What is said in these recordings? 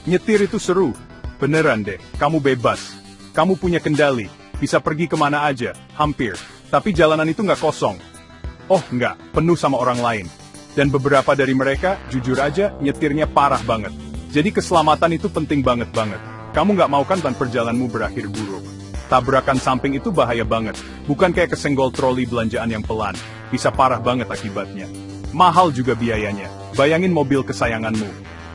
Nyetir itu seru. Beneran deh, kamu bebas. Kamu punya kendali, bisa pergi kemana aja, hampir. Tapi jalanan itu nggak kosong. Oh nggak, penuh sama orang lain. Dan beberapa dari mereka, jujur aja, nyetirnya parah banget. Jadi keselamatan itu penting banget. Kamu nggak mau kan perjalananmu berakhir buruk. Tabrakan samping itu bahaya banget. Bukan kayak kesenggol troli belanjaan yang pelan. Bisa parah banget akibatnya. Mahal juga biayanya. Bayangin mobil kesayanganmu.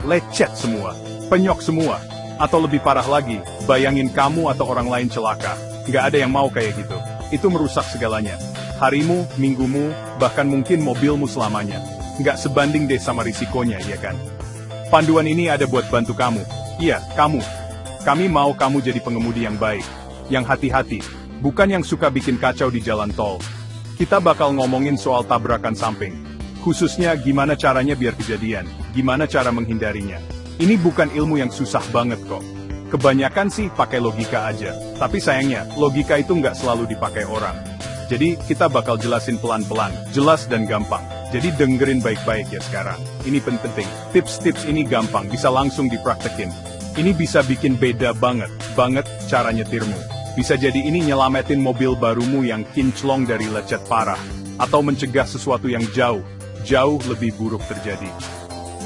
Lecet semua. Penyok semua. Atau lebih parah lagi, bayangin kamu atau orang lain celaka. Nggak ada yang mau kayak gitu. Itu merusak segalanya. Harimu, minggumu, bahkan mungkin mobilmu selamanya. Nggak sebanding deh sama risikonya, ya kan? Panduan ini ada buat bantu kamu. Iya, kamu. Kami mau kamu jadi pengemudi yang baik. Yang hati-hati. Bukan yang suka bikin kacau di jalan tol. Kita bakal ngomongin soal tabrakan samping. Khususnya gimana caranya biar kejadian. Gimana cara menghindarinya. Ini bukan ilmu yang susah banget kok. Kebanyakan sih pakai logika aja. Tapi sayangnya, logika itu nggak selalu dipakai orang. Jadi, kita bakal jelasin pelan-pelan, jelas dan gampang. Jadi dengerin baik-baik ya sekarang. Ini penting. Tips-tips ini gampang, bisa langsung dipraktekin. Ini bisa bikin beda banget cara nyetirmu. Bisa jadi ini nyelamatin mobil barumu yang kinclong dari lecet parah. Atau mencegah sesuatu yang jauh lebih buruk terjadi.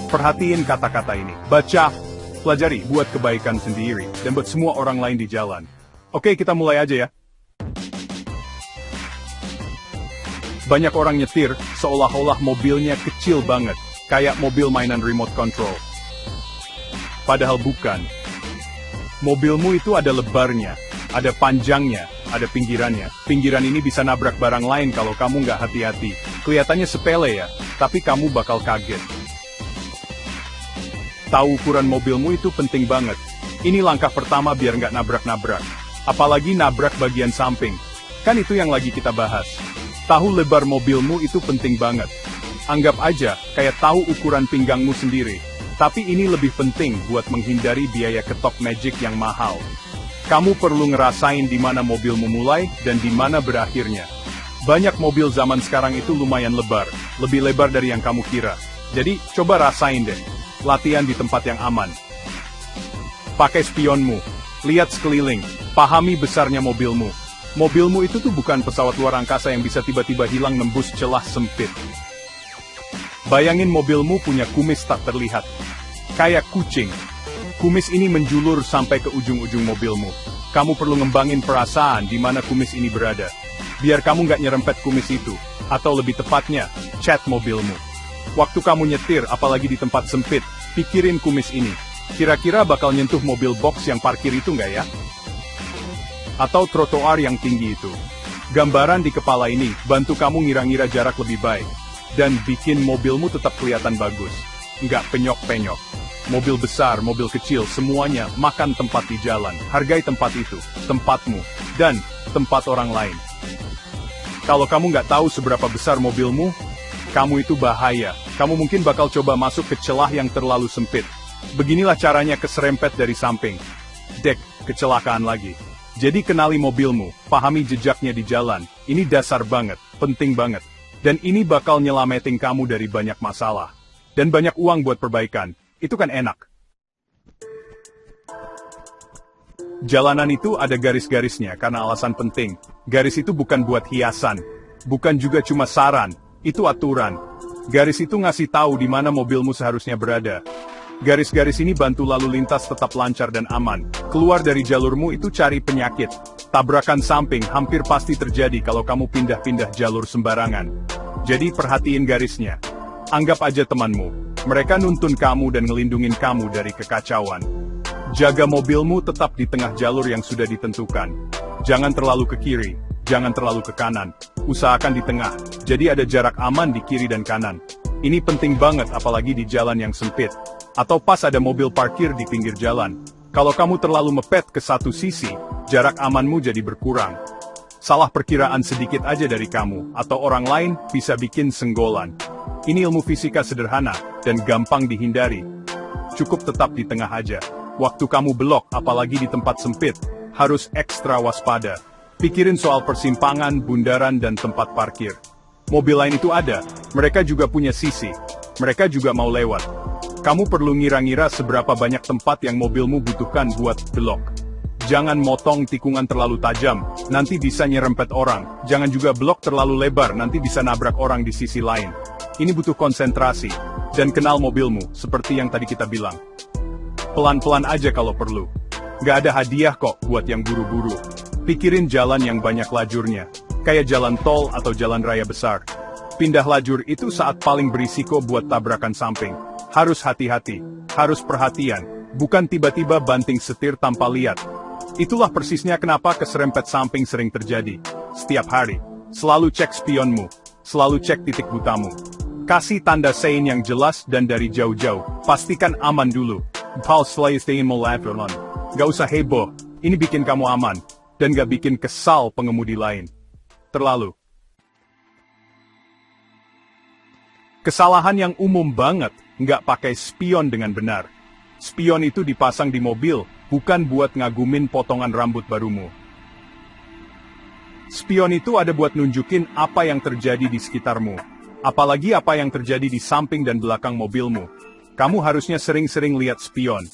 Perhatiin kata-kata ini. Baca, pelajari, buat kebaikan sendiri, dan buat semua orang lain di jalan. Oke, kita mulai aja ya. Banyak orang nyetir, seolah-olah mobilnya kecil banget, kayak mobil mainan remote control. Padahal bukan. Mobilmu itu ada lebarnya, ada panjangnya, ada pinggirannya. Pinggiran ini bisa nabrak barang lain kalau kamu nggak hati-hati. Kelihatannya sepele ya, tapi kamu bakal kaget. Tahu ukuran mobilmu itu penting banget. Ini langkah pertama biar nggak nabrak-nabrak. Apalagi nabrak bagian samping. Kan itu yang lagi kita bahas. Tahu lebar mobilmu itu penting banget. Anggap aja, kayak tahu ukuran pinggangmu sendiri. Tapi ini lebih penting buat menghindari biaya ketok magic yang mahal. Kamu perlu ngerasain di mana mobilmu mulai dan di mana berakhirnya. Banyak mobil zaman sekarang itu lumayan lebar, lebih lebar dari yang kamu kira. Jadi, coba rasain deh. Latihan di tempat yang aman. Pakai spionmu. Lihat sekeliling. Pahami besarnya mobilmu. Mobilmu itu tuh bukan pesawat luar angkasa yang bisa tiba-tiba hilang nembus celah sempit. Bayangin mobilmu punya kumis tak terlihat. Kayak kucing. Kumis ini menjulur sampai ke ujung-ujung mobilmu. Kamu perlu ngembangin perasaan di mana kumis ini berada. Biar kamu nggak nyerempet kumis itu. Atau lebih tepatnya, cat mobilmu. Waktu kamu nyetir, apalagi di tempat sempit, pikirin kumis ini. Kira-kira bakal nyentuh mobil box yang parkir itu nggak ya? Atau trotoar yang tinggi itu. Gambaran di kepala ini, bantu kamu ngira-ngira jarak lebih baik. Dan bikin mobilmu tetap kelihatan bagus. Nggak penyok-penyok. Mobil besar, mobil kecil, semuanya makan tempat di jalan. Hargai tempat itu, tempatmu, dan tempat orang lain. Kalau kamu nggak tahu seberapa besar mobilmu, kamu itu bahaya. Kamu mungkin bakal coba masuk ke celah yang terlalu sempit. Beginilah caranya keserempet dari samping. Dek, kecelakaan lagi. Jadi kenali mobilmu, pahami jejaknya di jalan. Ini dasar banget, penting banget. Dan ini bakal nyelamatin kamu dari banyak masalah. Dan banyak uang buat perbaikan. Itu kan enak. Jalanan itu ada garis-garisnya karena alasan penting. Garis itu bukan buat hiasan. Bukan juga cuma saran. Itu aturan. Garis itu ngasih tahu di mana mobilmu seharusnya berada. Garis-garis ini bantu lalu lintas tetap lancar dan aman. Keluar dari jalurmu itu cari penyakit. Tabrakan samping hampir pasti terjadi kalau kamu pindah-pindah jalur sembarangan. Jadi perhatiin garisnya. Anggap aja temanmu. Mereka nuntun kamu dan ngelindungin kamu dari kekacauan. Jaga mobilmu tetap di tengah jalur yang sudah ditentukan. Jangan terlalu ke kiri, jangan terlalu ke kanan. Usahakan di tengah, jadi ada jarak aman di kiri dan kanan. Ini penting banget apalagi di jalan yang sempit. Atau pas ada mobil parkir di pinggir jalan. Kalau kamu terlalu mepet ke satu sisi, jarak amanmu jadi berkurang. Salah perkiraan sedikit aja dari kamu, atau orang lain, bisa bikin senggolan. Ini ilmu fisika sederhana, dan gampang dihindari. Cukup tetap di tengah aja. Waktu kamu belok, apalagi di tempat sempit, harus ekstra waspada. Pikirin soal persimpangan, bundaran, dan tempat parkir. Mobil lain itu ada, mereka juga punya sisi. Mereka juga mau lewat. Kamu perlu ngira-ngira seberapa banyak tempat yang mobilmu butuhkan buat belok. Jangan motong tikungan terlalu tajam, nanti bisa nyerempet orang. Jangan juga blok terlalu lebar, nanti bisa nabrak orang di sisi lain. Ini butuh konsentrasi, dan kenal mobilmu, seperti yang tadi kita bilang. Pelan-pelan aja kalau perlu. Gak ada hadiah kok buat yang buru-buru. Pikirin jalan yang banyak lajurnya, kayak jalan tol atau jalan raya besar. Pindah lajur itu saat paling berisiko buat tabrakan samping. Harus hati-hati, harus perhatian, bukan tiba-tiba banting setir tanpa lihat. Itulah persisnya kenapa keserempet samping sering terjadi. Setiap hari, selalu cek spionmu, selalu cek titik butamu. Kasih tanda sein yang jelas dan dari jauh-jauh, pastikan aman dulu. Gak usah heboh, ini bikin kamu aman, dan gak bikin kesal pengemudi lain. Terlalu. Kesalahan yang umum banget, nggak pakai spion dengan benar. Spion itu dipasang di mobil, bukan buat ngagumin potongan rambut barumu. Spion itu ada buat nunjukin apa yang terjadi di sekitarmu. Apalagi apa yang terjadi di samping dan belakang mobilmu. Kamu harusnya sering-sering lihat spion.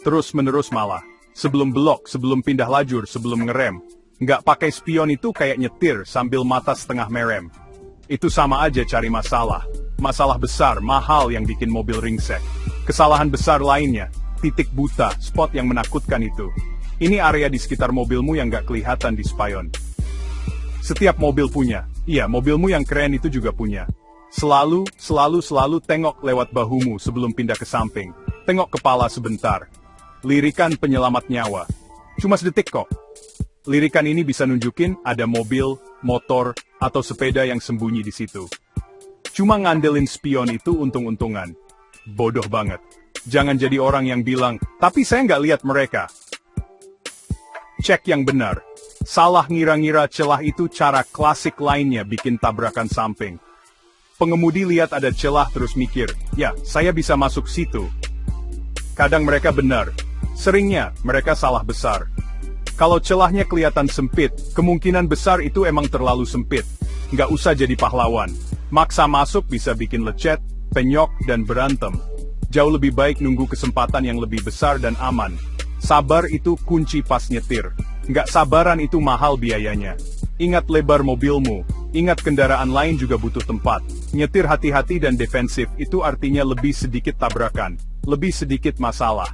Terus-menerus malah. Sebelum belok, sebelum pindah lajur, sebelum ngerem. Nggak pakai spion itu kayak nyetir sambil mata setengah merem. Itu sama aja cari masalah. Masalah besar, mahal yang bikin mobil ringsek. Kesalahan besar lainnya, titik buta, spot yang menakutkan itu. Ini area di sekitar mobilmu yang gak kelihatan di spion. Setiap mobil punya. Iya, mobilmu yang keren itu juga punya. Selalu tengok lewat bahumu sebelum pindah ke samping. Tengok kepala sebentar. Lirikan penyelamat nyawa. Cuma sedetik kok. Lirikan ini bisa nunjukin ada mobil, motor, atau sepeda yang sembunyi di situ. Cuma ngandelin spion itu untung-untungan. Bodoh banget. Jangan jadi orang yang bilang, tapi saya nggak lihat mereka. Cek yang benar. Salah ngira-ngira celah itu cara klasik lainnya bikin tabrakan samping. Pengemudi lihat ada celah terus mikir, ya, saya bisa masuk situ. Kadang mereka benar. Seringnya, mereka salah besar. Kalau celahnya kelihatan sempit, kemungkinan besar itu emang terlalu sempit. Nggak usah jadi pahlawan. Maksa masuk bisa bikin lecet, penyok, dan berantem. Jauh lebih baik nunggu kesempatan yang lebih besar dan aman. Sabar itu kunci pas nyetir. Nggak sabaran itu mahal biayanya. Ingat lebar mobilmu. Ingat kendaraan lain juga butuh tempat. Nyetir hati-hati dan defensif itu artinya lebih sedikit tabrakan. Lebih sedikit masalah.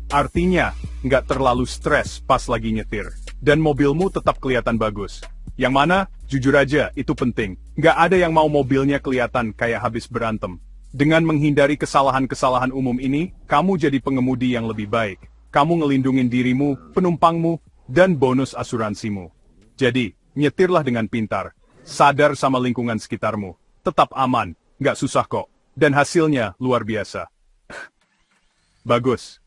Artinya, nggak terlalu stres pas lagi nyetir. Dan mobilmu tetap kelihatan bagus. Yang mana, jujur aja, itu penting. Nggak ada yang mau mobilnya kelihatan kayak habis berantem. Dengan menghindari kesalahan-kesalahan umum ini, kamu jadi pengemudi yang lebih baik. Kamu ngelindungin dirimu, penumpangmu, dan bonus asuransimu. Jadi, nyetirlah dengan pintar. Sadar sama lingkungan sekitarmu. Tetap aman, nggak susah kok. Dan hasilnya luar biasa. Bagus.